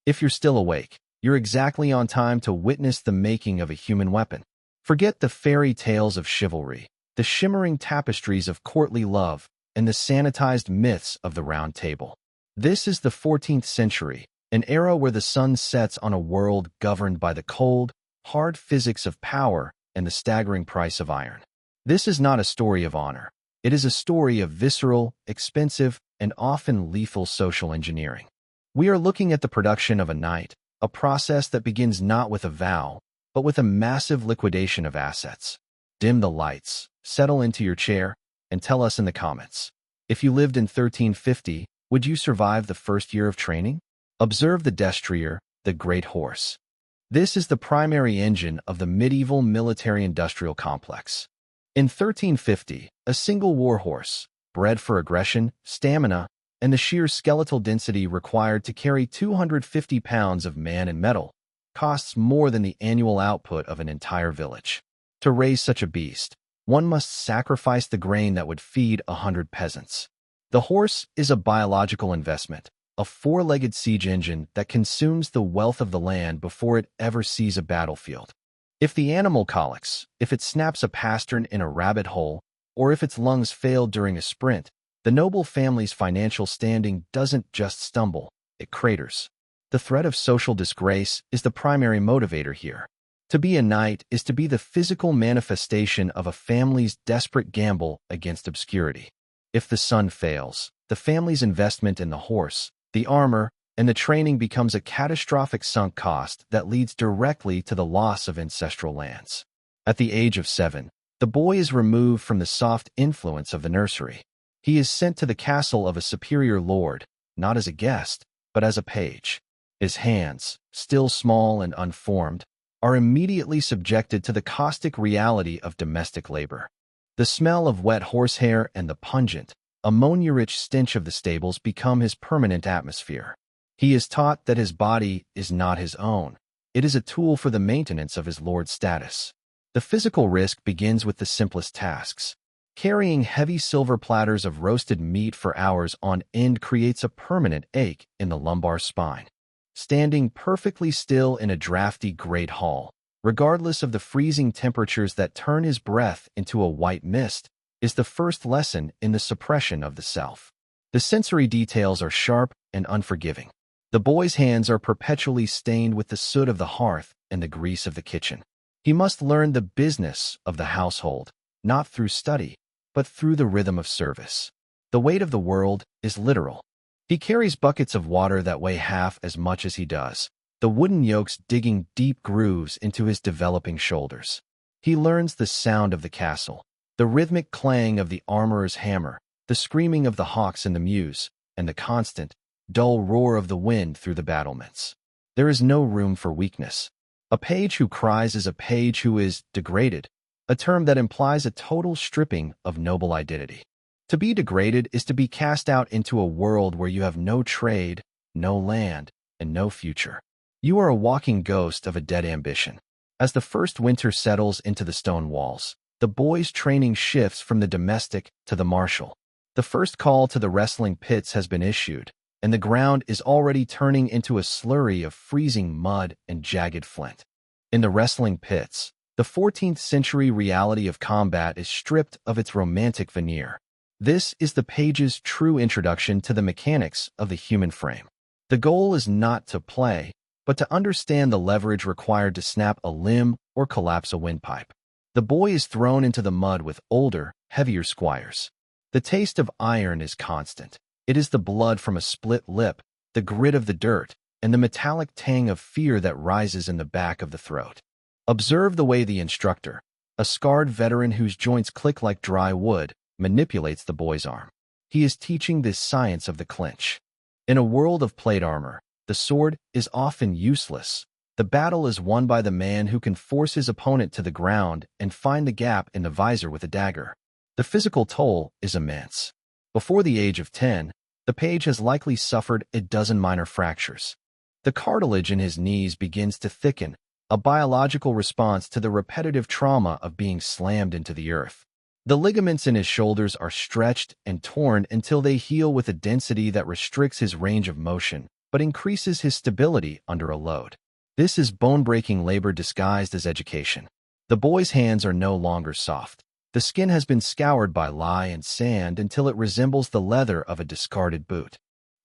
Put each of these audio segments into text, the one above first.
If you're still awake, you're exactly on time to witness the making of a human weapon. Forget the fairy tales of chivalry, the shimmering tapestries of courtly love, and the sanitized myths of the Round Table. This is the 14th century, an era where the sun sets on a world governed by the cold, hard physics of power and the staggering price of iron. This is not a story of honor. It is a story of visceral, expensive, and often lethal social engineering. We are looking at the production of a knight, a process that begins not with a vow, but with a massive liquidation of assets. Dim the lights, settle into your chair, and tell us in the comments. If you lived in 1350, would you survive the first year of training? Observe the Destrier, the great horse. This is the primary engine of the medieval military-industrial complex. In 1350, a single war horse, bred for aggression, stamina, and the sheer skeletal density required to carry 250 pounds of man and metal, costs more than the annual output of an entire village. To raise such a beast, one must sacrifice the grain that would feed 100 peasants. The horse is a biological investment, a four-legged siege engine that consumes the wealth of the land before it ever sees a battlefield. If the animal colics, if it snaps a pastern in a rabbit hole, or if its lungs fail during a sprint, the noble family's financial standing doesn't just stumble, it craters. The threat of social disgrace is the primary motivator here. To be a knight is to be the physical manifestation of a family's desperate gamble against obscurity. If the son fails, the family's investment in the horse, the armor, and the training becomes a catastrophic sunk cost that leads directly to the loss of ancestral lands. At the age of 7, the boy is removed from the soft influence of the nursery. He is sent to the castle of a superior lord, not as a guest, but as a page. His hands, still small and unformed, are immediately subjected to the caustic reality of domestic labor. The smell of wet horsehair and the pungent, ammonia-rich stench of the stables become his permanent atmosphere. He is taught that his body is not his own. It is a tool for the maintenance of his lord's status. The physical risk begins with the simplest tasks. Carrying heavy silver platters of roasted meat for hours on end creates a permanent ache in the lumbar spine. Standing perfectly still in a drafty great hall, regardless of the freezing temperatures that turn his breath into a white mist, is the first lesson in the suppression of the self. The sensory details are sharp and unforgiving. The boy's hands are perpetually stained with the soot of the hearth and the grease of the kitchen. He must learn the business of the household, not through study, but through the rhythm of service. The weight of the world is literal. He carries buckets of water that weigh half as much as he does, the wooden yokes digging deep grooves into his developing shoulders. He learns the sound of the castle, the rhythmic clang of the armorer's hammer, the screaming of the hawks in the mews, and the constant, dull roar of the wind through the battlements. There is no room for weakness. A page who cries is a page who is degraded, a term that implies a total stripping of noble identity. To be degraded is to be cast out into a world where you have no trade, no land, and no future. You are a walking ghost of a dead ambition. As the first winter settles into the stone walls, the boy's training shifts from the domestic to the martial. The first call to the wrestling pits has been issued, and the ground is already turning into a slurry of freezing mud and jagged flint. In the wrestling pits, the 14th century reality of combat is stripped of its romantic veneer. This is the page's true introduction to the mechanics of the human frame. The goal is not to play, but to understand the leverage required to snap a limb or collapse a windpipe. The boy is thrown into the mud with older, heavier squires. The taste of iron is constant. It is the blood from a split lip, the grit of the dirt, and the metallic tang of fear that rises in the back of the throat. Observe the way the instructor, a scarred veteran whose joints click like dry wood, manipulates the boy's arm. He is teaching the science of the clinch. In a world of plate armor, the sword is often useless. The battle is won by the man who can force his opponent to the ground and find the gap in the visor with a dagger. The physical toll is immense. Before the age of 10, the page has likely suffered a dozen minor fractures. The cartilage in his knees begins to thicken, a biological response to the repetitive trauma of being slammed into the earth. The ligaments in his shoulders are stretched and torn until they heal with a density that restricts his range of motion, but increases his stability under a load. This is bone-breaking labor disguised as education. The boy's hands are no longer soft. The skin has been scoured by lye and sand until it resembles the leather of a discarded boot.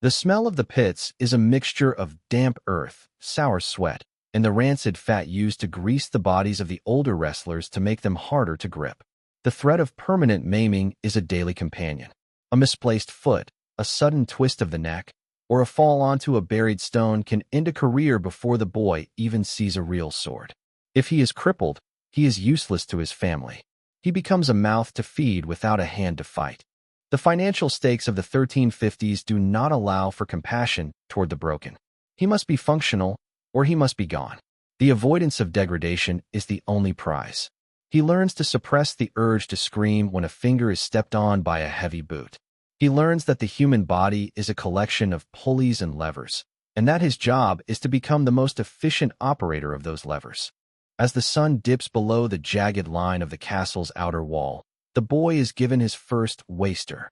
The smell of the pits is a mixture of damp earth, sour sweat, and the rancid fat used to grease the bodies of the older wrestlers to make them harder to grip. The threat of permanent maiming is a daily companion. A misplaced foot, a sudden twist of the neck, or a fall onto a buried stone can end a career before the boy even sees a real sword. If he is crippled, he is useless to his family. He becomes a mouth to feed without a hand to fight. The financial stakes of the 1350s do not allow for compassion toward the broken. He must be functional, or he must be gone. The avoidance of degradation is the only prize. He learns to suppress the urge to scream when a finger is stepped on by a heavy boot. He learns that the human body is a collection of pulleys and levers, and that his job is to become the most efficient operator of those levers. As the sun dips below the jagged line of the castle's outer wall, the boy is given his first waster.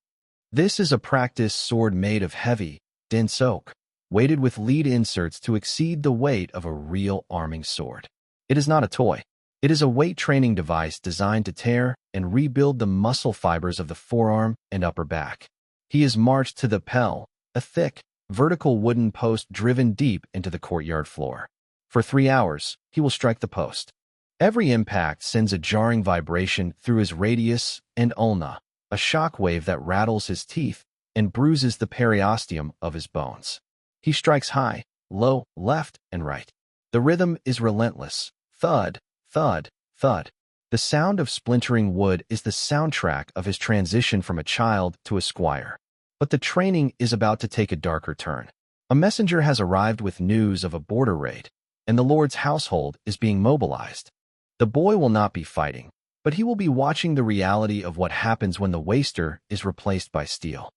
This is a practice sword made of heavy, dense oak, weighted with lead inserts to exceed the weight of a real arming sword. It is not a toy. It is a weight training device designed to tear and rebuild the muscle fibers of the forearm and upper back. He is marched to the pell, a thick, vertical wooden post driven deep into the courtyard floor. For 3 hours, he will strike the post. Every impact sends a jarring vibration through his radius and ulna, a shock wave that rattles his teeth and bruises the periosteum of his bones. He strikes high, low, left, and right. The rhythm is relentless. Thud, thud, thud. The sound of splintering wood is the soundtrack of his transition from a child to a squire. But the training is about to take a darker turn. A messenger has arrived with news of a border raid, and the Lord's household is being mobilized. The boy will not be fighting, but he will be watching the reality of what happens when the waster is replaced by steel.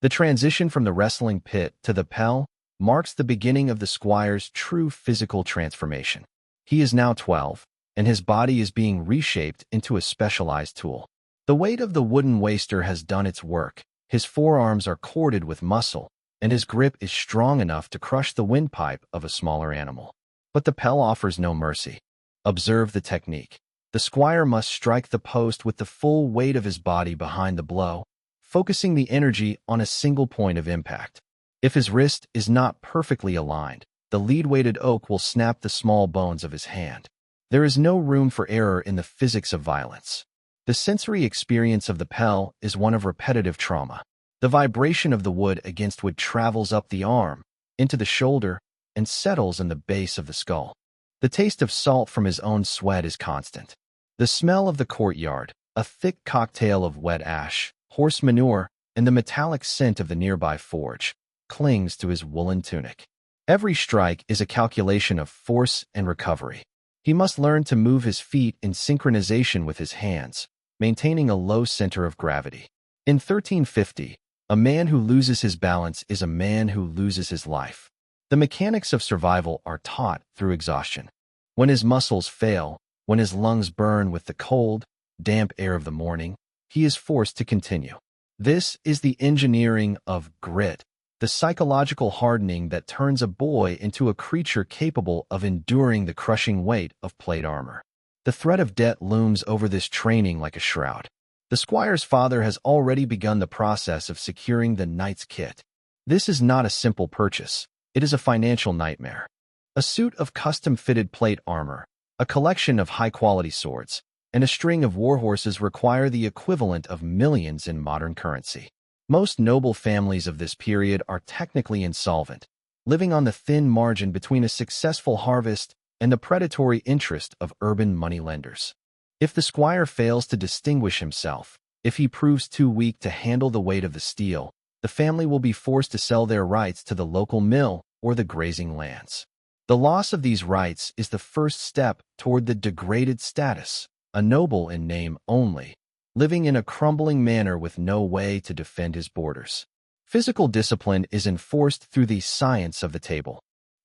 The transition from the wrestling pit to the pell marks the beginning of the squire's true physical transformation. He is now 12, and his body is being reshaped into a specialized tool. The weight of the wooden waster has done its work. His forearms are corded with muscle, and his grip is strong enough to crush the windpipe of a smaller animal. But the pell offers no mercy. Observe the technique. The squire must strike the post with the full weight of his body behind the blow, focusing the energy on a single point of impact. If his wrist is not perfectly aligned, the lead-weighted oak will snap the small bones of his hand. There is no room for error in the physics of violence. The sensory experience of the pell is one of repetitive trauma. The vibration of the wood against wood travels up the arm, into the shoulder, and settles in the base of the skull. The taste of salt from his own sweat is constant. The smell of the courtyard, a thick cocktail of wet ash, horse manure, and the metallic scent of the nearby forge, clings to his woolen tunic. Every strike is a calculation of force and recovery. He must learn to move his feet in synchronization with his hands, maintaining a low center of gravity. In 1350, a man who loses his balance is a man who loses his life. The mechanics of survival are taught through exhaustion. When his muscles fail, when his lungs burn with the cold, damp air of the morning, he is forced to continue. This is the engineering of grit, the psychological hardening that turns a boy into a creature capable of enduring the crushing weight of plate armor. The threat of debt looms over this training like a shroud. The squire's father has already begun the process of securing the knight's kit. This is not a simple purchase. It is a financial nightmare. A suit of custom-fitted plate armor, a collection of high-quality swords, and a string of warhorses require the equivalent of millions in modern currency. Most noble families of this period are technically insolvent, living on the thin margin between a successful harvest and the predatory interest of urban moneylenders. If the squire fails to distinguish himself, if he proves too weak to handle the weight of the steel, the family will be forced to sell their rights to the local mill or the grazing lands. The loss of these rights is the first step toward the degraded status, a noble in name only, living in a crumbling manor with no way to defend his borders. Physical discipline is enforced through the science of the table.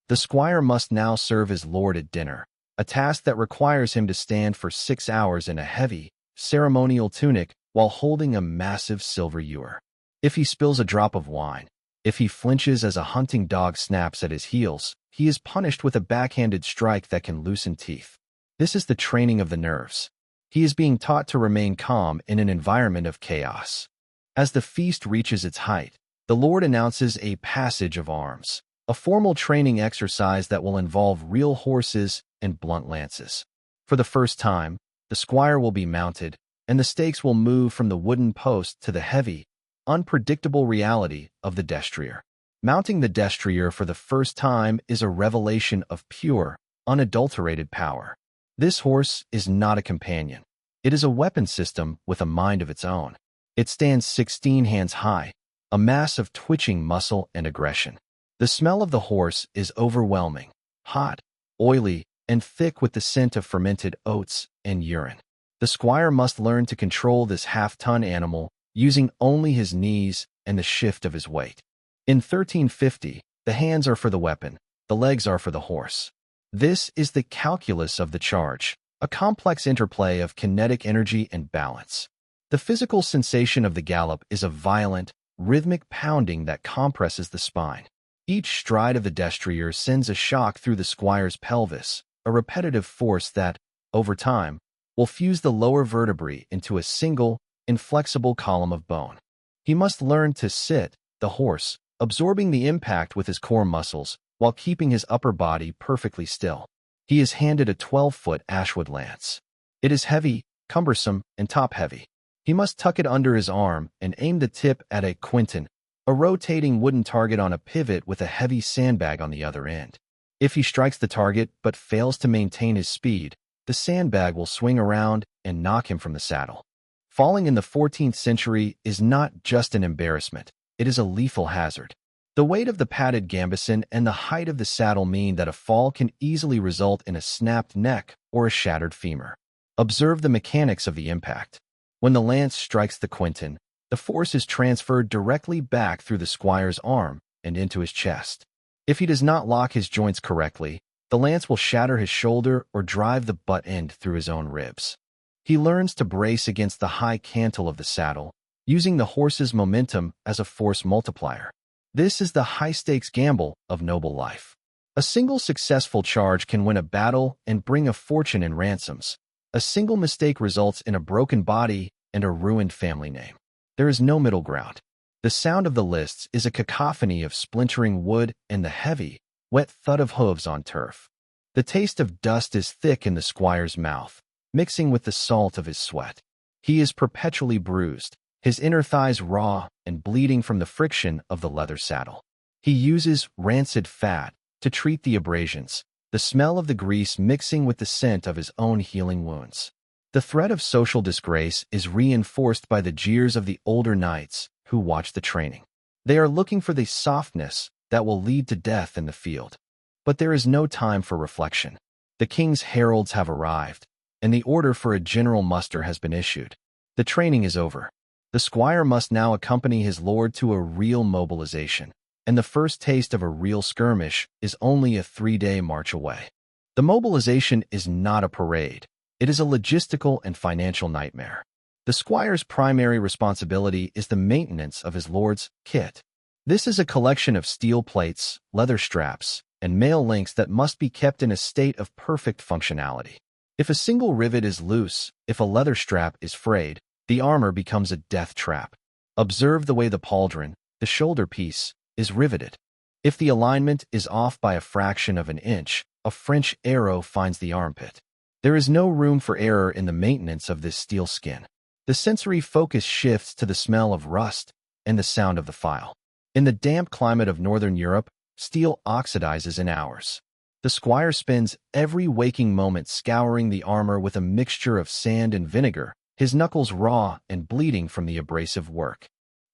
The squire must now serve his lord at dinner, a task that requires him to stand for 6 hours in a heavy, ceremonial tunic while holding a massive silver ewer. If he spills a drop of wine, If he flinches as a hunting dog snaps at his heels, he is punished with a backhanded strike that can loosen teeth. This is the training of the nerves. He is being taught to remain calm in an environment of chaos. As the feast reaches its height, the Lord announces a passage of arms, a formal training exercise that will involve real horses and blunt lances. For the first time, the squire will be mounted, and the stakes will move from the wooden post to the heavy, unpredictable reality of the Destrier. Mounting the Destrier for the first time is a revelation of pure, unadulterated power. This horse is not a companion. It is a weapon system with a mind of its own. It stands 16 hands high, a mass of twitching muscle and aggression. The smell of the horse is overwhelming, hot, oily, and thick with the scent of fermented oats and urine. The squire must learn to control this half-ton animal using only his knees and the shift of his weight. In 1350, the hands are for the weapon, the legs are for the horse. This is the calculus of the charge, a complex interplay of kinetic energy and balance. The physical sensation of the gallop is a violent, rhythmic pounding that compresses the spine. Each stride of the Destrier sends a shock through the squire's pelvis, a repetitive force that, over time, will fuse the lower vertebrae into a single, inflexible column of bone. He must learn to sit, the horse, absorbing the impact with his core muscles while keeping his upper body perfectly still. He is handed a 12-foot ashwood lance. It is heavy, cumbersome, and top-heavy. He must tuck it under his arm and aim the tip at a quinton, a rotating wooden target on a pivot with a heavy sandbag on the other end. If he strikes the target but fails to maintain his speed, the sandbag will swing around and knock him from the saddle. Falling in the 14th century is not just an embarrassment, it is a lethal hazard. The weight of the padded gambeson and the height of the saddle mean that a fall can easily result in a snapped neck or a shattered femur. Observe the mechanics of the impact. When the lance strikes the quinton, the force is transferred directly back through the squire's arm and into his chest. If he does not lock his joints correctly, the lance will shatter his shoulder or drive the butt end through his own ribs. He learns to brace against the high cantle of the saddle, using the horse's momentum as a force multiplier. This is the high-stakes gamble of noble life. A single successful charge can win a battle and bring a fortune in ransoms. A single mistake results in a broken body and a ruined family name. There is no middle ground. The sound of the lists is a cacophony of splintering wood and the heavy, wet thud of hooves on turf. The taste of dust is thick in the squire's mouth, mixing with the salt of his sweat. He is perpetually bruised, his inner thighs raw and bleeding from the friction of the leather saddle. He uses rancid fat to treat the abrasions, the smell of the grease mixing with the scent of his own healing wounds. The threat of social disgrace is reinforced by the jeers of the older knights who watch the training. They are looking for the softness that will lead to death in the field. But there is no time for reflection. The king's heralds have arrived, and the order for a general muster has been issued. The training is over. The squire must now accompany his lord to a real mobilization, and the first taste of a real skirmish is only a 3-day march away. The mobilization is not a parade. It is a logistical and financial nightmare. The squire's primary responsibility is the maintenance of his lord's kit. This is a collection of steel plates, leather straps, and mail links that must be kept in a state of perfect functionality. If a single rivet is loose, if a leather strap is frayed, the armor becomes a death trap. Observe the way the pauldron, the shoulder piece, is riveted. If the alignment is off by a fraction of an inch, a French arrow finds the armpit. There is no room for error in the maintenance of this steel skin. The sensory focus shifts to the smell of rust and the sound of the file. In the damp climate of Northern Europe, steel oxidizes in hours. The squire spends every waking moment scouring the armor with a mixture of sand and vinegar, his knuckles raw and bleeding from the abrasive work.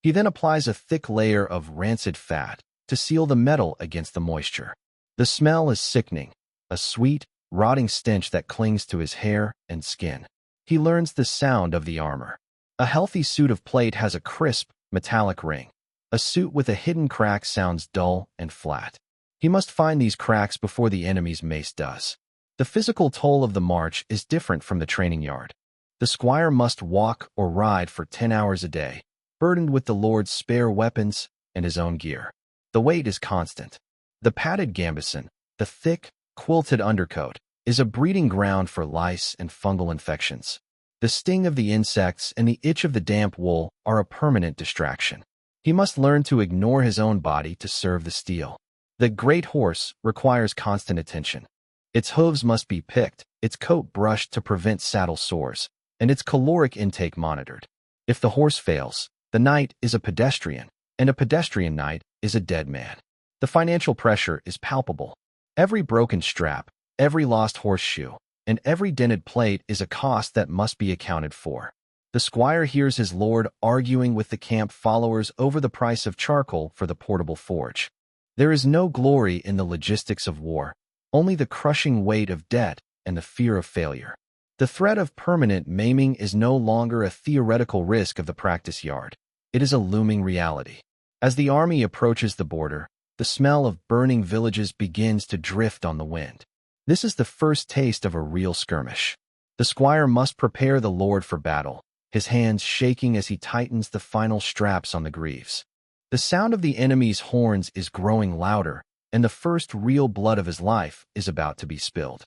He then applies a thick layer of rancid fat to seal the metal against the moisture. The smell is sickening, a sweet, rotting stench that clings to his hair and skin. He learns the sound of the armor. A healthy suit of plate has a crisp, metallic ring. A suit with a hidden crack sounds dull and flat. He must find these cracks before the enemy's mace does. The physical toll of the march is different from the training yard. The squire must walk or ride for 10 hours a day, burdened with the lord's spare weapons and his own gear. The weight is constant. The padded gambeson, the thick, quilted undercoat, is a breeding ground for lice and fungal infections. The sting of the insects and the itch of the damp wool are a permanent distraction. He must learn to ignore his own body to serve the steel. The great horse requires constant attention. Its hooves must be picked, its coat brushed to prevent saddle sores, and its caloric intake monitored. If the horse fails, the knight is a pedestrian, and a pedestrian knight is a dead man. The financial pressure is palpable. Every broken strap, every lost horseshoe, and every dented plate is a cost that must be accounted for. The squire hears his lord arguing with the camp followers over the price of charcoal for the portable forge. There is no glory in the logistics of war, only the crushing weight of debt and the fear of failure. The threat of permanent maiming is no longer a theoretical risk of the practice yard. It is a looming reality. As the army approaches the border, the smell of burning villages begins to drift on the wind. This is the first taste of a real skirmish. The squire must prepare the lord for battle, his hands shaking as he tightens the final straps on the greaves. The sound of the enemy's horns is growing louder, and the first real blood of his life is about to be spilled.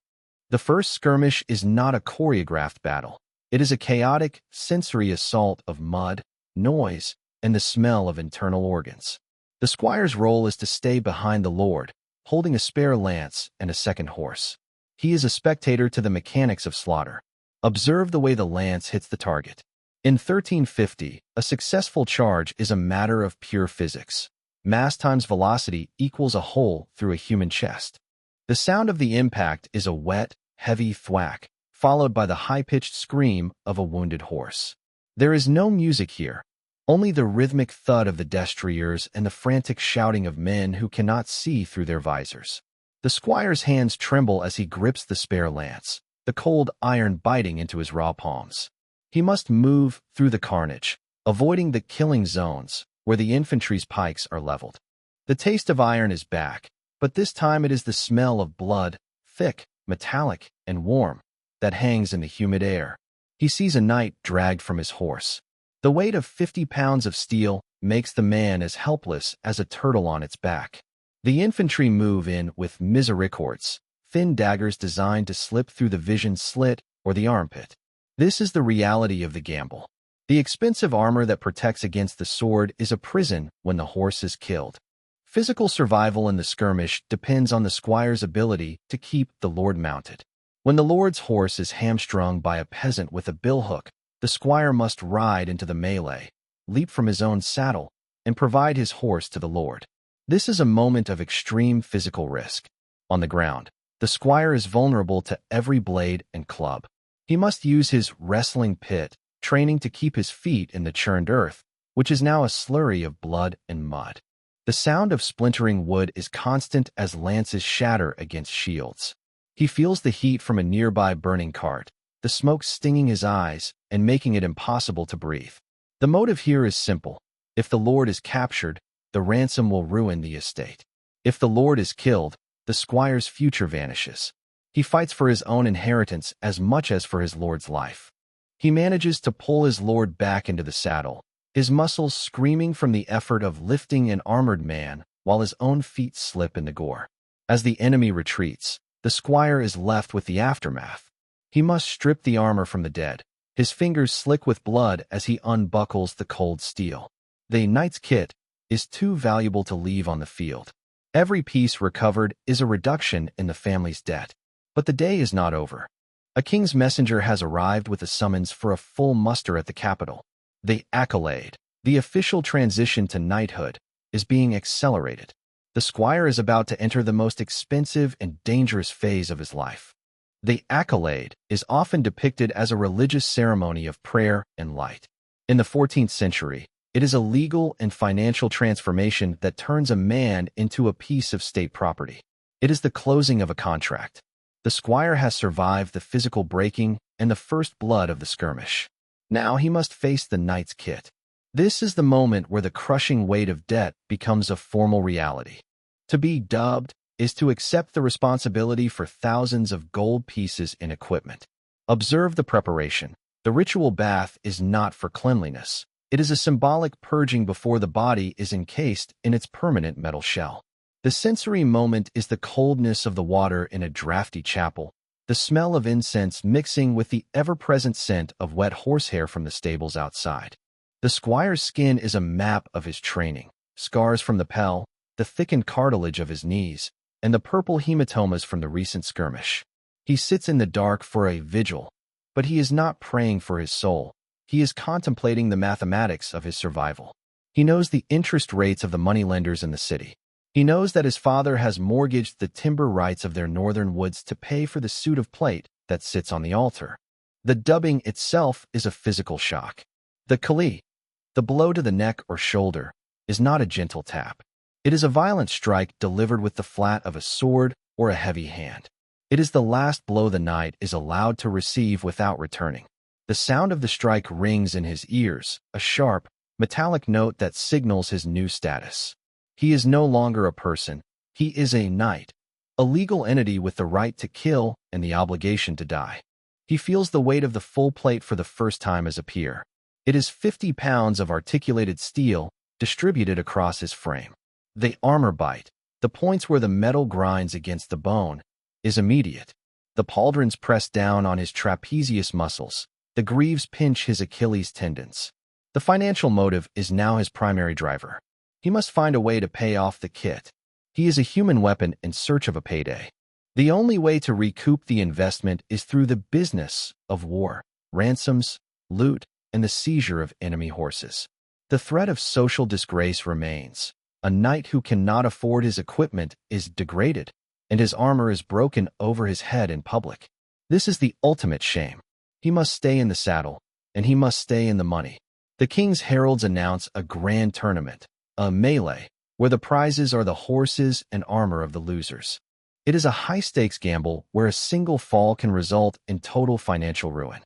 The first skirmish is not a choreographed battle. It is a chaotic, sensory assault of mud, noise, and the smell of internal organs. The squire's role is to stay behind the lord, holding a spare lance and a second horse. He is a spectator to the mechanics of slaughter. Observe the way the lance hits the target. In 1350, a successful charge is a matter of pure physics. Mass times velocity equals a hole through a human chest. The sound of the impact is a wet, heavy thwack, followed by the high-pitched scream of a wounded horse. There is no music here, only the rhythmic thud of the destriers and the frantic shouting of men who cannot see through their visors. The squire's hands tremble as he grips the spare lance, the cold iron biting into his raw palms. He must move through the carnage, avoiding the killing zones where the infantry's pikes are leveled. The taste of iron is back, but this time it is the smell of blood, thick, metallic, and warm, that hangs in the humid air. He sees a knight dragged from his horse. The weight of 50 pounds of steel makes the man as helpless as a turtle on its back. The infantry move in with misericords, thin daggers designed to slip through the vision slit or the armpit. This is the reality of the gamble. The expensive armor that protects against the sword is a prison when the horse is killed. Physical survival in the skirmish depends on the squire's ability to keep the lord mounted. When the lord's horse is hamstrung by a peasant with a billhook, the squire must ride into the melee, leap from his own saddle, and provide his horse to the lord. This is a moment of extreme physical risk. On the ground, the squire is vulnerable to every blade and club. He must use his wrestling pit training to keep his feet in the churned earth, which is now a slurry of blood and mud. The sound of splintering wood is constant as lances shatter against shields. He feels the heat from a nearby burning cart, the smoke stinging his eyes and making it impossible to breathe. The motive here is simple. If the lord is captured, the ransom will ruin the estate. If the lord is killed, the squire's future vanishes. He fights for his own inheritance as much as for his lord's life. He manages to pull his lord back into the saddle, his muscles screaming from the effort of lifting an armored man while his own feet slip in the gore. As the enemy retreats, the squire is left with the aftermath. He must strip the armor from the dead, his fingers slick with blood as he unbuckles the cold steel. The knight's kit is too valuable to leave on the field. Every piece recovered is a reduction in the family's debt. But the day is not over. A king's messenger has arrived with a summons for a full muster at the capital. The accolade, the official transition to knighthood, is being accelerated. The squire is about to enter the most expensive and dangerous phase of his life. The accolade is often depicted as a religious ceremony of prayer and light. In the 14th century, it is a legal and financial transformation that turns a man into a piece of state property. It is the closing of a contract. The squire has survived the physical breaking and the first blood of the skirmish. Now he must face the knight's kit. This is the moment where the crushing weight of debt becomes a formal reality. To be dubbed is to accept the responsibility for thousands of gold pieces in equipment. Observe the preparation. The ritual bath is not for cleanliness. It is a symbolic purging before the body is encased in its permanent metal shell. The sensory moment is the coldness of the water in a drafty chapel, the smell of incense mixing with the ever-present scent of wet horsehair from the stables outside. The squire's skin is a map of his training, scars from the pell, the thickened cartilage of his knees, and the purple hematomas from the recent skirmish. He sits in the dark for a vigil, but he is not praying for his soul. He is contemplating the mathematics of his survival. He knows the interest rates of the moneylenders in the city. He knows that his father has mortgaged the timber rights of their northern woods to pay for the suit of plate that sits on the altar. The dubbing itself is a physical shock. The kali, the blow to the neck or shoulder, is not a gentle tap. It is a violent strike delivered with the flat of a sword or a heavy hand. It is the last blow the knight is allowed to receive without returning. The sound of the strike rings in his ears, a sharp, metallic note that signals his new status. He is no longer a person. He is a knight, a legal entity with the right to kill and the obligation to die. He feels the weight of the full plate for the first time as a peer. It is 50 pounds of articulated steel distributed across his frame. The armor bite, the points where the metal grinds against the bone, is immediate. The pauldrons press down on his trapezius muscles. The greaves pinch his Achilles tendons. The financial motive is now his primary driver. He must find a way to pay off the kit. He is a human weapon in search of a payday. The only way to recoup the investment is through the business of war, ransoms, loot, and the seizure of enemy horses. The threat of social disgrace remains. A knight who cannot afford his equipment is degraded, and his armor is broken over his head in public. This is the ultimate shame. He must stay in the saddle, and he must stay in the money. The king's heralds announce a grand tournament, a melee, where the prizes are the horses and armor of the losers. It is a high-stakes gamble where a single fall can result in total financial ruin.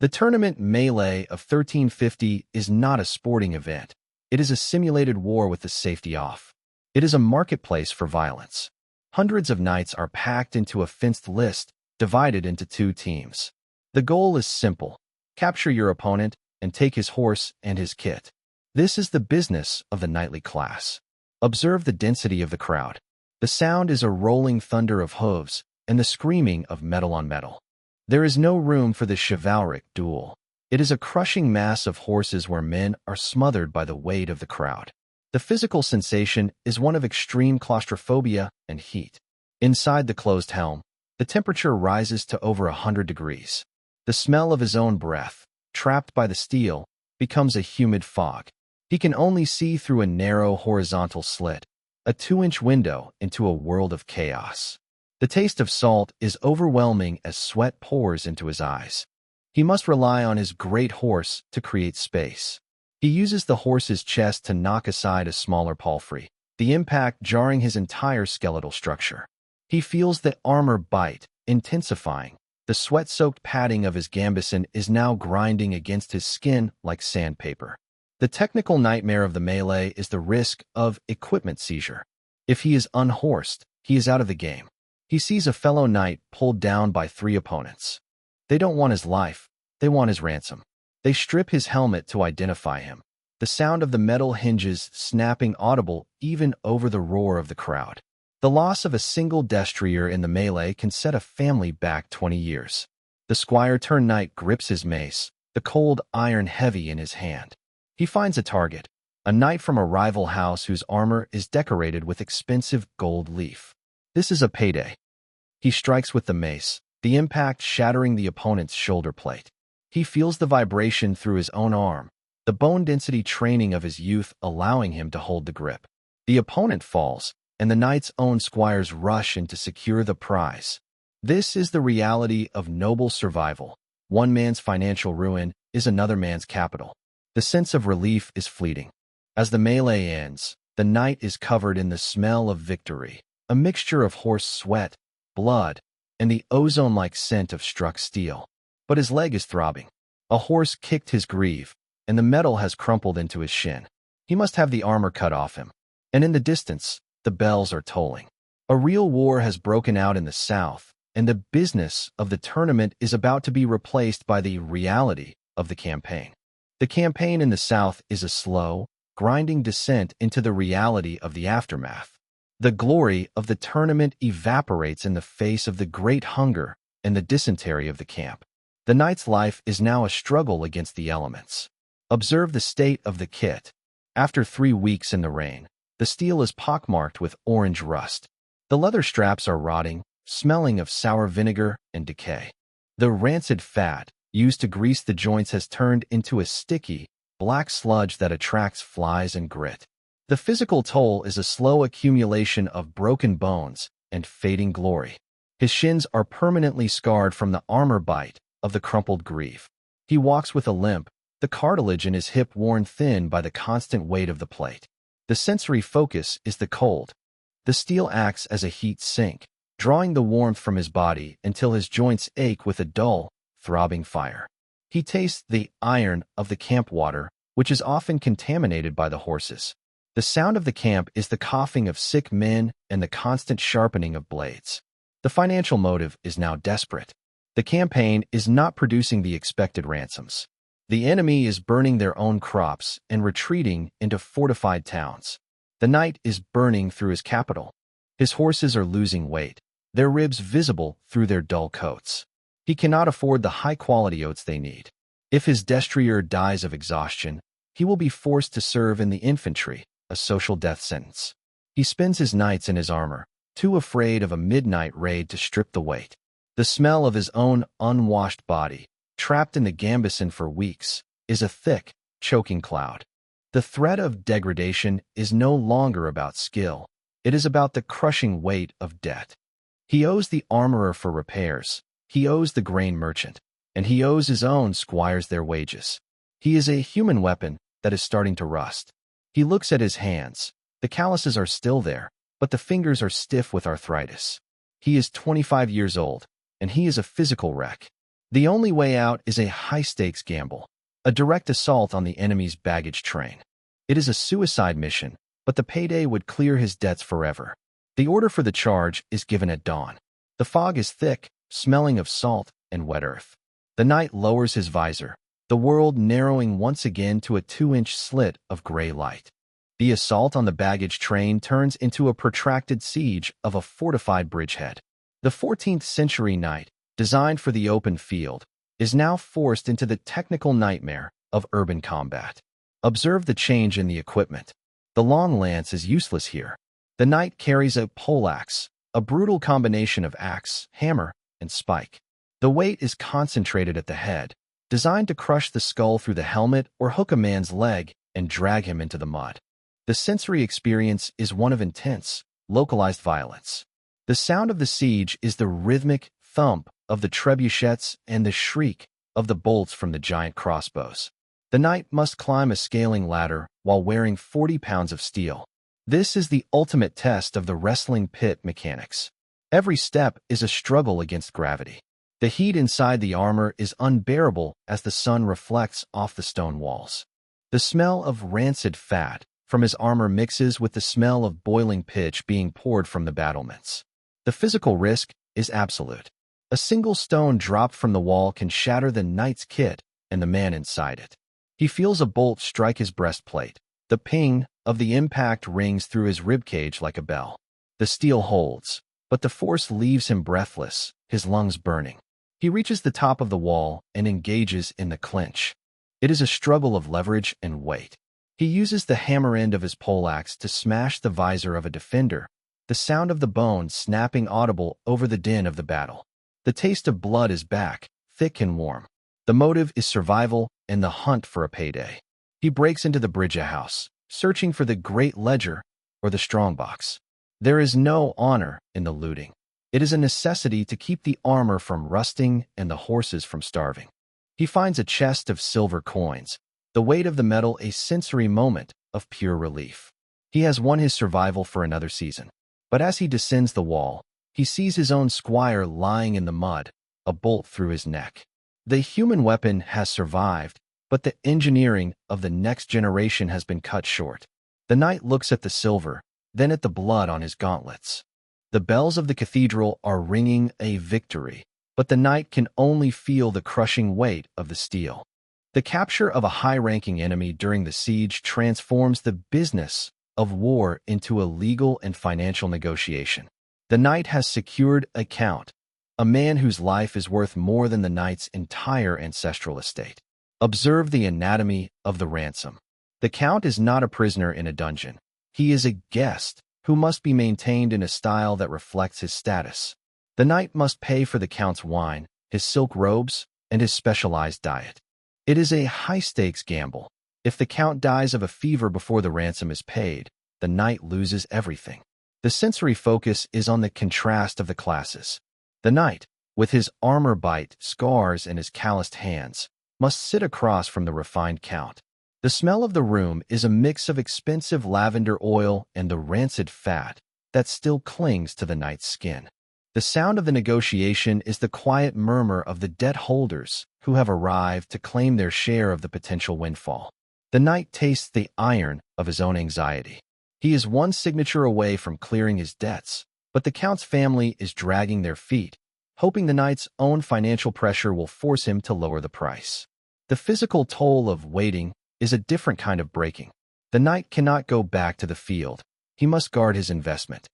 The tournament melee of 1350 is not a sporting event. It is a simulated war with the safety off. It is a marketplace for violence. Hundreds of knights are packed into a fenced list, divided into two teams. The goal is simple: capture your opponent and take his horse and his kit. This is the business of the knightly class. Observe the density of the crowd. The sound is a rolling thunder of hooves and the screaming of metal on metal. There is no room for the chivalric duel. It is a crushing mass of horses where men are smothered by the weight of the crowd. The physical sensation is one of extreme claustrophobia and heat. Inside the closed helm, the temperature rises to over 100 degrees. The smell of his own breath, trapped by the steel, becomes a humid fog. He can only see through a narrow horizontal slit, a 2-inch window into a world of chaos. The taste of salt is overwhelming as sweat pours into his eyes. He must rely on his great horse to create space. He uses the horse's chest to knock aside a smaller palfrey, the impact jarring his entire skeletal structure. He feels the armor bite, intensifying. The sweat-soaked padding of his gambeson is now grinding against his skin like sandpaper. The technical nightmare of the melee is the risk of equipment seizure. If he is unhorsed, he is out of the game. He sees a fellow knight pulled down by 3 opponents. They don't want his life, they want his ransom. They strip his helmet to identify him, the sound of the metal hinges snapping audible even over the roar of the crowd. The loss of a single Destrier in the melee can set a family back 20 years. The squire-turned-knight grips his mace, the cold iron heavy in his hand. He finds a target, a knight from a rival house whose armor is decorated with expensive gold leaf. This is a payday. He strikes with the mace, the impact shattering the opponent's shoulder plate. He feels the vibration through his own arm, the bone density training of his youth allowing him to hold the grip. The opponent falls, and the knight's own squires rush in to secure the prize. This is the reality of noble survival. One man's financial ruin is another man's capital. The sense of relief is fleeting. As the melee ends, the knight is covered in the smell of victory, a mixture of horse sweat, blood, and the ozone-like scent of struck steel. But his leg is throbbing. A horse kicked his greave, and the metal has crumpled into his shin. He must have the armor cut off him. And in the distance, the bells are tolling. A real war has broken out in the south, and the business of the tournament is about to be replaced by the reality of the campaign. The campaign in the south is a slow, grinding descent into the reality of the aftermath. The glory of the tournament evaporates in the face of the great hunger and the dysentery of the camp. The knight's life is now a struggle against the elements. Observe the state of the kit. After 3 weeks in the rain, the steel is pockmarked with orange rust. The leather straps are rotting, smelling of sour vinegar and decay. The rancid fat used to grease the joints has turned into a sticky, black sludge that attracts flies and grit. The physical toll is a slow accumulation of broken bones and fading glory. His shins are permanently scarred from the armor bite of the crumpled greave. He walks with a limp, the cartilage in his hip worn thin by the constant weight of the plate. The sensory focus is the cold. The steel acts as a heat sink, drawing the warmth from his body until his joints ache with a dull, throbbing fire. He tastes the iron of the camp water, which is often contaminated by the horses. The sound of the camp is the coughing of sick men and the constant sharpening of blades. The financial motive is now desperate. The campaign is not producing the expected ransoms. The enemy is burning their own crops and retreating into fortified towns. The knight is burning through his capital. His horses are losing weight, their ribs visible through their dull coats. He cannot afford the high-quality oats they need. If his Destrier dies of exhaustion, he will be forced to serve in the infantry, a social death sentence. He spends his nights in his armor, too afraid of a midnight raid to strip the weight. The smell of his own unwashed body, trapped in the gambeson for weeks, is a thick, choking cloud. The threat of degradation is no longer about skill. It is about the crushing weight of debt. He owes the armorer for repairs. He owes the grain merchant, and he owes his own squires their wages. He is a human weapon that is starting to rust. He looks at his hands. The calluses are still there, but the fingers are stiff with arthritis. He is 25 years old, and he is a physical wreck. The only way out is a high-stakes gamble, a direct assault on the enemy's baggage train. It is a suicide mission, but the payday would clear his debts forever. The order for the charge is given at dawn. The fog is thick, smelling of salt and wet earth. The knight lowers his visor, the world narrowing once again to a 2-inch slit of gray light. The assault on the baggage train turns into a protracted siege of a fortified bridgehead. The 14th century knight, designed for the open field, is now forced into the technical nightmare of urban combat. Observe the change in the equipment. The long lance is useless here. The knight carries a poleaxe, a brutal combination of axe, hammer, and spike. The weight is concentrated at the head, designed to crush the skull through the helmet or hook a man's leg and drag him into the mud. The sensory experience is one of intense, localized violence. The sound of the siege is the rhythmic thump of the trebuchets and the shriek of the bolts from the giant crossbows. The knight must climb a scaling ladder while wearing 40 pounds of steel. This is the ultimate test of the wrestling pit mechanics. Every step is a struggle against gravity. The heat inside the armor is unbearable as the sun reflects off the stone walls. The smell of rancid fat from his armor mixes with the smell of boiling pitch being poured from the battlements. The physical risk is absolute. A single stone dropped from the wall can shatter the knight's kit and the man inside it. He feels a bolt strike his breastplate. The ping of the impact rings through his ribcage like a bell. The steel holds, but the force leaves him breathless, his lungs burning. He reaches the top of the wall and engages in the clinch. It is a struggle of leverage and weight. He uses the hammer end of his poleaxe to smash the visor of a defender, the sound of the bone snapping audible over the din of the battle. The taste of blood is back, thick and warm. The motive is survival and the hunt for a payday. He breaks into the bridge house, searching for the great ledger or the strongbox. There is no honor in the looting. It is a necessity to keep the armor from rusting and the horses from starving. He finds a chest of silver coins, the weight of the metal a sensory moment of pure relief. He has won his survival for another season. But as he descends the wall, he sees his own squire lying in the mud, a bolt through his neck. The human weapon has survived, but the engineering of the next generation has been cut short. The knight looks at the silver, then at the blood on his gauntlets. The bells of the cathedral are ringing a victory, but the knight can only feel the crushing weight of the steel. The capture of a high-ranking enemy during the siege transforms the business of war into a legal and financial negotiation. The knight has secured a count, a man whose life is worth more than the knight's entire ancestral estate. Observe the anatomy of the ransom. The count is not a prisoner in a dungeon. He is a guest who must be maintained in a style that reflects his status. The knight must pay for the count's wine, his silk robes, and his specialized diet. It is a high-stakes gamble. If the count dies of a fever before the ransom is paid, the knight loses everything. The sensory focus is on the contrast of the classes. The knight, with his armor-bite scars and his calloused hands, must sit across from the refined count. The smell of the room is a mix of expensive lavender oil and the rancid fat that still clings to the knight's skin. The sound of the negotiation is the quiet murmur of the debt holders who have arrived to claim their share of the potential windfall. The knight tastes the iron of his own anxiety. He is one signature away from clearing his debts, but the count's family is dragging their feet, hoping the knight's own financial pressure will force him to lower the price. The physical toll of waiting is a different kind of breaking. The knight cannot go back to the field. He must guard his investment.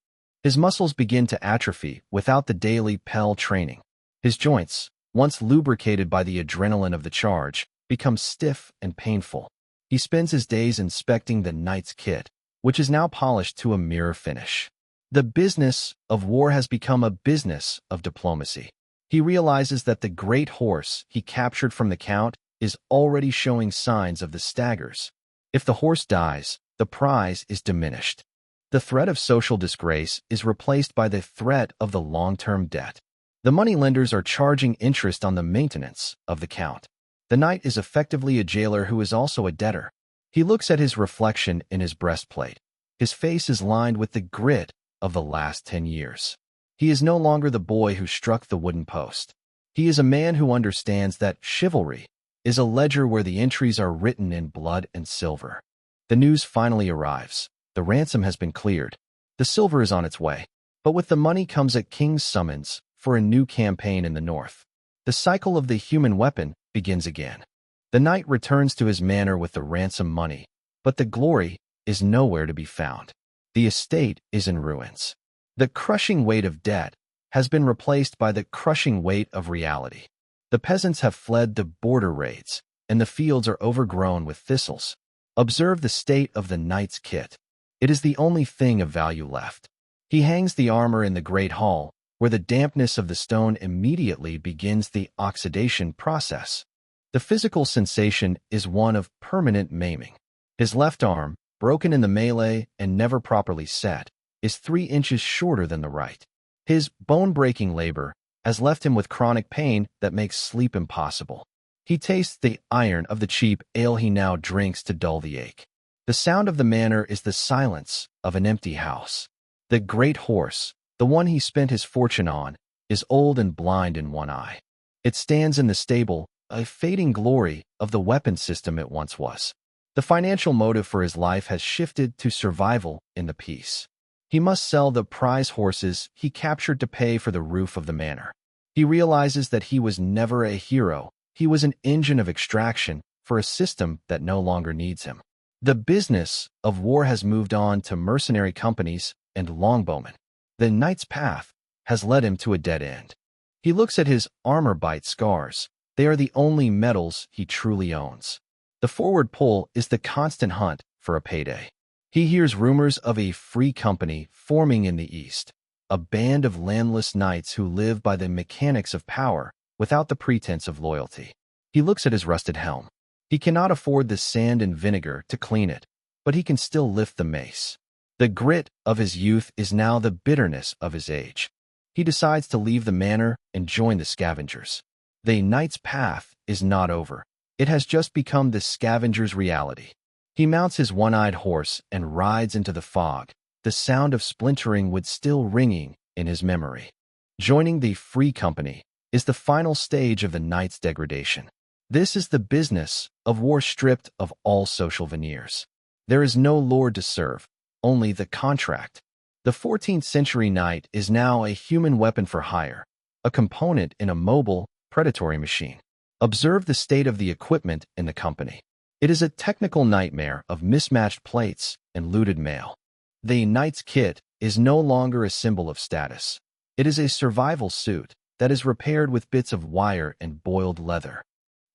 His muscles begin to atrophy without the daily Pell training. His joints, once lubricated by the adrenaline of the charge, become stiff and painful. He spends his days inspecting the knight's kit, which is now polished to a mirror finish. The business of war has become a business of diplomacy. He realizes that the great horse he captured from the count is already showing signs of the staggers. If the horse dies, the prize is diminished. The threat of social disgrace is replaced by the threat of the long-term debt. The moneylenders are charging interest on the maintenance of the count. The knight is effectively a jailer who is also a debtor. He looks at his reflection in his breastplate. His face is lined with the grit of the last 10 years. He is no longer the boy who struck the wooden post. He is a man who understands that chivalry is a ledger where the entries are written in blood and silver. The news finally arrives. The ransom has been cleared. The silver is on its way. But with the money comes a king's summons for a new campaign in the north. The cycle of the human weapon begins again. The knight returns to his manor with the ransom money, but the glory is nowhere to be found. The estate is in ruins. The crushing weight of debt has been replaced by the crushing weight of reality. The peasants have fled the border raids, and the fields are overgrown with thistles. Observe the state of the knight's kit. It is the only thing of value left. He hangs the armor in the great hall, where the dampness of the stone immediately begins the oxidation process. The physical sensation is one of permanent maiming. His left arm, broken in the melee and never properly set, is 3 inches shorter than the right. His bone-breaking labor has left him with chronic pain that makes sleep impossible. He tastes the iron of the cheap ale he now drinks to dull the ache. The sound of the manor is the silence of an empty house. The great horse, the one he spent his fortune on, is old and blind in one eye. It stands in the stable, a fading glory of the weapon system it once was. The financial motive for his life has shifted to survival in the peace. He must sell the prize horses he captured to pay for the roof of the manor. He realizes that he was never a hero. He was an engine of extraction for a system that no longer needs him. The business of war has moved on to mercenary companies and longbowmen. The knight's path has led him to a dead end. He looks at his armor-bite scars. They are the only medals he truly owns. The forward pull is the constant hunt for a payday. He hears rumors of a free company forming in the east, a band of landless knights who live by the mechanics of power without the pretense of loyalty. He looks at his rusted helm. He cannot afford the sand and vinegar to clean it, but he can still lift the mace. The grit of his youth is now the bitterness of his age. He decides to leave the manor and join the scavengers. The knight's path is not over. It has just become the scavenger's reality. He mounts his one-eyed horse and rides into the fog, the sound of splintering wood still ringing in his memory. Joining the free company is the final stage of the knight's degradation. This is the business of war stripped of all social veneers. There is no lord to serve, only the contract. The 14th century knight is now a human weapon for hire, a component in a mobile, predatory machine. Observe the state of the equipment in the company. It is a technical nightmare of mismatched plates and looted mail. The knight's kit is no longer a symbol of status. It is a survival suit that is repaired with bits of wire and boiled leather.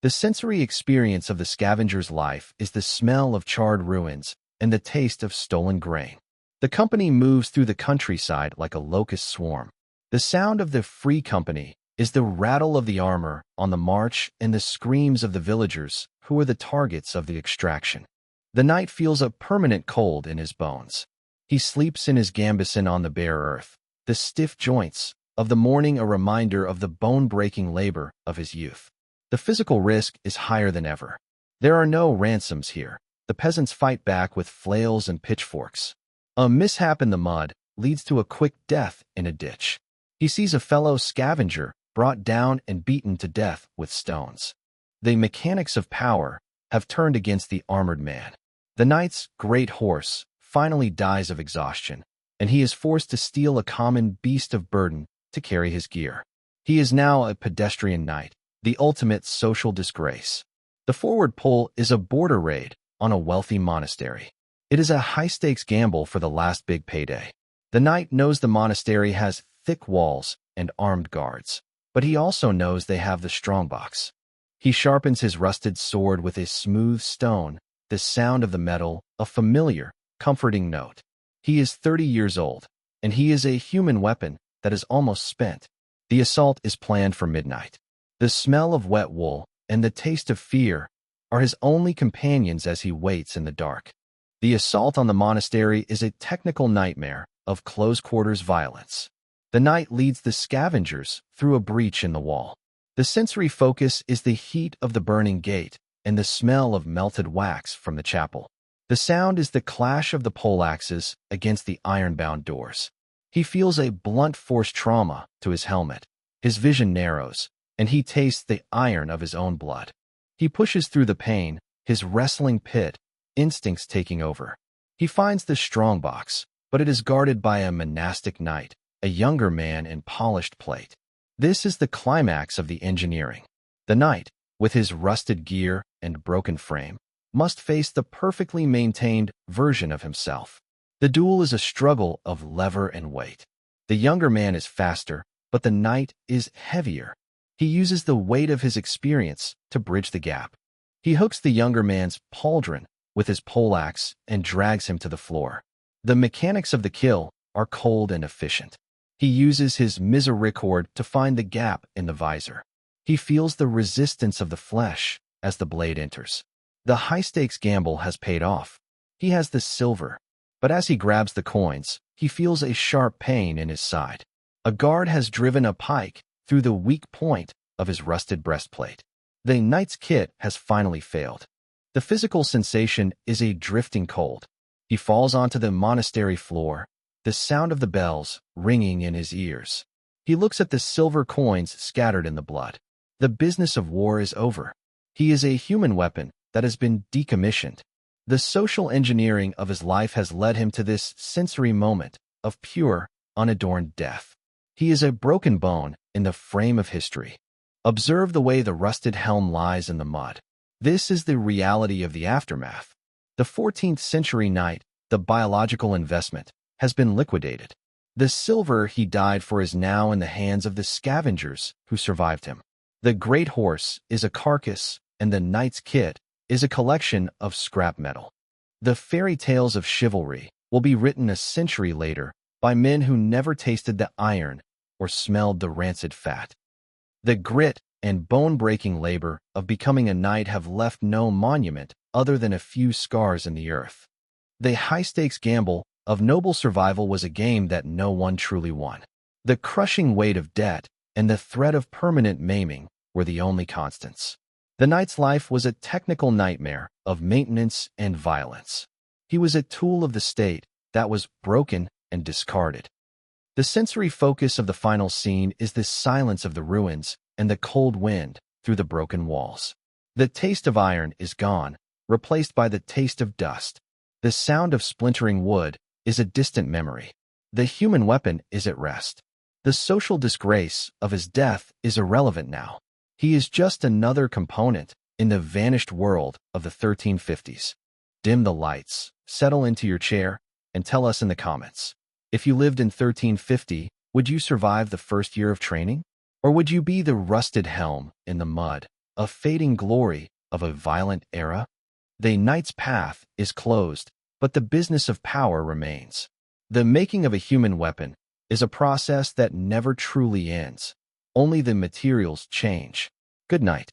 The sensory experience of the scavenger's life is the smell of charred ruins and the taste of stolen grain. The company moves through the countryside like a locust swarm. The sound of the free company is the rattle of the armor on the march and the screams of the villagers who are the targets of the extraction. The knight feels a permanent cold in his bones. He sleeps in his gambeson on the bare earth, the stiff joints of the morning a reminder of the bone-breaking labor of his youth. The physical risk is higher than ever. There are no ransoms here. The peasants fight back with flails and pitchforks. A mishap in the mud leads to a quick death in a ditch. He sees a fellow scavenger brought down and beaten to death with stones. The mechanics of power have turned against the armored man. The knight's great horse finally dies of exhaustion, and he is forced to steal a common beast of burden to carry his gear. He is now a pedestrian knight, the ultimate social disgrace. The forward pull is a border raid on a wealthy monastery. It is a high-stakes gamble for the last big payday. The knight knows the monastery has thick walls and armed guards, but he also knows they have the strongbox. He sharpens his rusted sword with a smooth stone, the sound of the metal a familiar, comforting note. He is 30 years old, and he is a human weapon that is almost spent. The assault is planned for midnight. The smell of wet wool and the taste of fear are his only companions as he waits in the dark. The assault on the monastery is a technical nightmare of close-quarters violence. The knight leads the scavengers through a breach in the wall. The sensory focus is the heat of the burning gate and the smell of melted wax from the chapel. The sound is the clash of the poleaxes against the iron-bound doors. He feels a blunt force trauma to his helmet. His vision narrows, and he tastes the iron of his own blood. He pushes through the pain, his wrestling pit, instincts taking over. He finds the strongbox, but it is guarded by a monastic knight, a younger man in polished plate. This is the climax of the engineering. The knight, with his rusted gear and broken frame, must face the perfectly maintained version of himself. The duel is a struggle of lever and weight. The younger man is faster, but the knight is heavier. He uses the weight of his experience to bridge the gap. He hooks the younger man's pauldron with his poleaxe and drags him to the floor. The mechanics of the kill are cold and efficient. He uses his misericord to find the gap in the visor. He feels the resistance of the flesh as the blade enters. The high-stakes gamble has paid off. He has the silver, but as he grabs the coins, he feels a sharp pain in his side. A guard has driven a pike through the weak point of his rusted breastplate. The knight's kit has finally failed. The physical sensation is a drifting cold. He falls onto the monastery floor, the sound of the bells ringing in his ears. He looks at the silver coins scattered in the blood. The business of war is over. He is a human weapon that has been decommissioned. The social engineering of his life has led him to this sensory moment of pure, unadorned death. He is a broken bone in the frame of history. Observe the way the rusted helm lies in the mud. This is the reality of the aftermath. The 14th century knight, the biological investment, has been liquidated. The silver he died for is now in the hands of the scavengers who survived him. The great horse is a carcass, and the knight's kit is a collection of scrap metal. The fairy tales of chivalry will be written a century later by men who never tasted the iron or smelled the rancid fat. The grit and bone-breaking labor of becoming a knight have left no monument other than a few scars in the earth. The high-stakes gamble of noble survival was a game that no one truly won. The crushing weight of debt and the threat of permanent maiming were the only constants. The knight's life was a technical nightmare of maintenance and violence. He was a tool of the state that was broken and discarded. The sensory focus of the final scene is the silence of the ruins and the cold wind through the broken walls. The taste of iron is gone, replaced by the taste of dust. The sound of splintering wood is a distant memory. The human weapon is at rest. The social disgrace of his death is irrelevant now. He is just another component in the vanished world of the 1350s. Dim the lights, settle into your chair, and tell us in the comments. If you lived in 1350, would you survive the first year of training? Or would you be the rusted helm in the mud, a fading glory of a violent era? The knight's path is closed, but the business of power remains. The making of a human weapon is a process that never truly ends. Only the materials change. Good night.